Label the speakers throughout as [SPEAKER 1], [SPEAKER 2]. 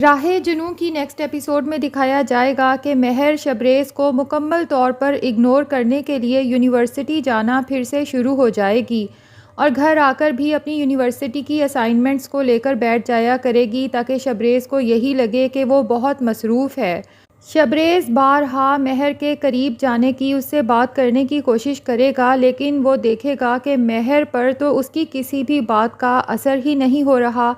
[SPEAKER 1] राहे जुनूं की next episode में दिखाया जाएगा कि महर शबरेज़ को मुकम्मल तौर पर इग्नोर करने के लिए यूनिवर्सिटी जाना फिर से शुरू हो जाएगी और घर आकर भी अपनी यूनिवर्सिटी की असाइनमेंट्स को लेकर बैठ जाया करेगी ताकि शबरेज़ को यही लगे कि वो बहुत मसरूफ़ है। शबरेज़ बारहा महर के करीब जाने की, उससे बात करने की कोशिश करेगा, लेकिन वो देखेगा कि महर पर तो उसकी किसी भी बात का असर ही नहीं हो रहा।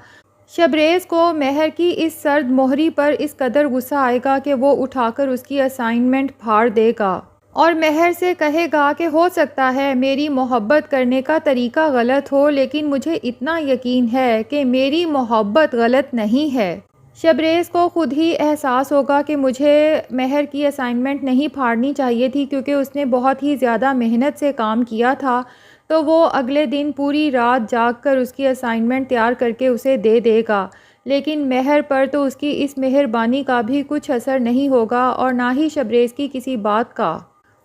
[SPEAKER 1] शबरेज़ को महर की इस सर्द मोहरी पर इस कदर गुस्सा आएगा कि वो उठाकर उसकी असाइनमेंट फाड़ देगा और महर से कहेगा कि हो सकता है मेरी मोहब्बत करने का तरीका गलत हो, लेकिन मुझे इतना यकीन है कि मेरी मोहब्बत गलत नहीं है। शबरेज़ को ख़ुद ही एहसास होगा कि मुझे महर की असाइनमेंट नहीं फाड़नी चाहिए थी, क्योंकि उसने बहुत ही ज़्यादा मेहनत से काम किया था। तो वो अगले दिन पूरी रात जागकर उसकी असाइनमेंट तैयार करके उसे दे देगा, लेकिन महर पर तो उसकी इस मेहरबानी का भी कुछ असर नहीं होगा और ना ही शबरेज़ की किसी बात का।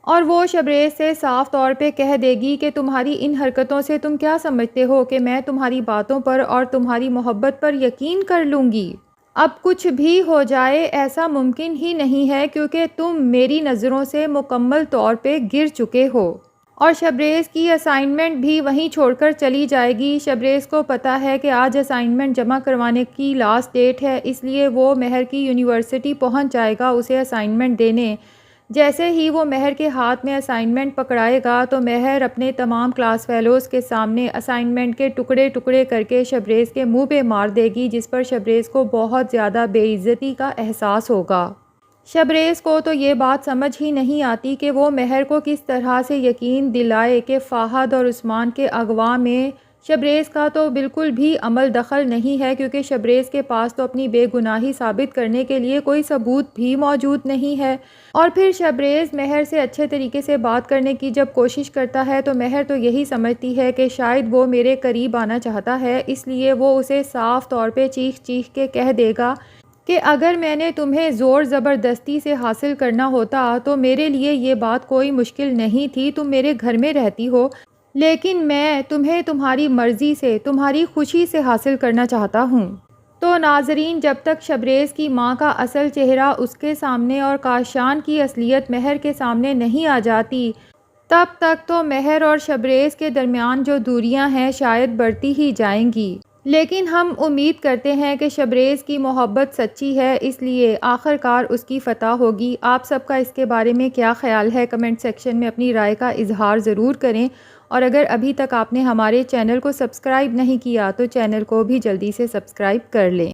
[SPEAKER 1] और वो शबरेज़ से साफ़ तौर पे कह देगी कि तुम्हारी इन हरकतों से तुम क्या समझते हो कि मैं तुम्हारी बातों पर और तुम्हारी मोहब्बत पर यकीन कर लूँगी। अब कुछ भी हो जाए ऐसा मुमकिन ही नहीं है, क्योंकि तुम मेरी नज़रों से मुकम्मल तौर पे गिर चुके हो। और शबरेज़ की असाइनमेंट भी वहीं छोड़कर चली जाएगी। शबरेज़ को पता है कि आज असाइनमेंट जमा करवाने की लास्ट डेट है, इसलिए वो महर की यूनिवर्सिटी पहुंच जाएगा उसे असाइनमेंट देने। जैसे ही वो महर के हाथ में असाइनमेंट पकड़ाएगा तो महर अपने तमाम क्लास फेलोज़ के सामने असाइनमेंट के टुकड़े टुकड़े करके शबरेज़ के मुंह पे मार देगी, जिस पर शबरेज़ को बहुत ज़्यादा बेइज्जती का एहसास होगा। शबरेज़ को तो ये बात समझ ही नहीं आती कि वो महर को किस तरह से यकीन दिलाए कि फ़ाहद और उस्मान के अगवा में शबरेज़ का तो बिल्कुल भी अमल दखल नहीं है, क्योंकि शबरेज़ के पास तो अपनी बेगुनाही साबित करने के लिए कोई सबूत भी मौजूद नहीं है। और फिर शबरेज़ महर से अच्छे तरीके से बात करने की जब कोशिश करता है तो महर तो यही समझती है कि शायद वो मेरे करीब आना चाहता है, इसलिए वो उसे साफ़ तौर पे चीख चीख के कह देगा कि अगर मैंने तुम्हें ज़ोर ज़बरदस्ती से हासिल करना होता तो मेरे लिए ये बात कोई मुश्किल नहीं थी, तुम मेरे घर में रहती हो, लेकिन मैं तुम्हें तुम्हारी मर्ज़ी से, तुम्हारी खुशी से हासिल करना चाहता हूँ। तो नाज़रीन, जब तक शबरेज़ की माँ का असल चेहरा उसके सामने और काशान की असलियत महर के सामने नहीं आ जाती, तब तक तो महर और शबरेज़ के दरमियान जो दूरियां हैं शायद बढ़ती ही जाएंगी। लेकिन हम उम्मीद करते हैं कि शबरेज़ की मोहब्बत सच्ची है, इसलिए आखिरकार उसकी फ़तह होगी। आप सबका इसके बारे में क्या ख़्याल है? कमेंट सेक्शन में अपनी राय का इजहार ज़रूर करें। और अगर अभी तक आपने हमारे चैनल को सब्सक्राइब नहीं किया तो चैनल को भी जल्दी से सब्सक्राइब कर लें।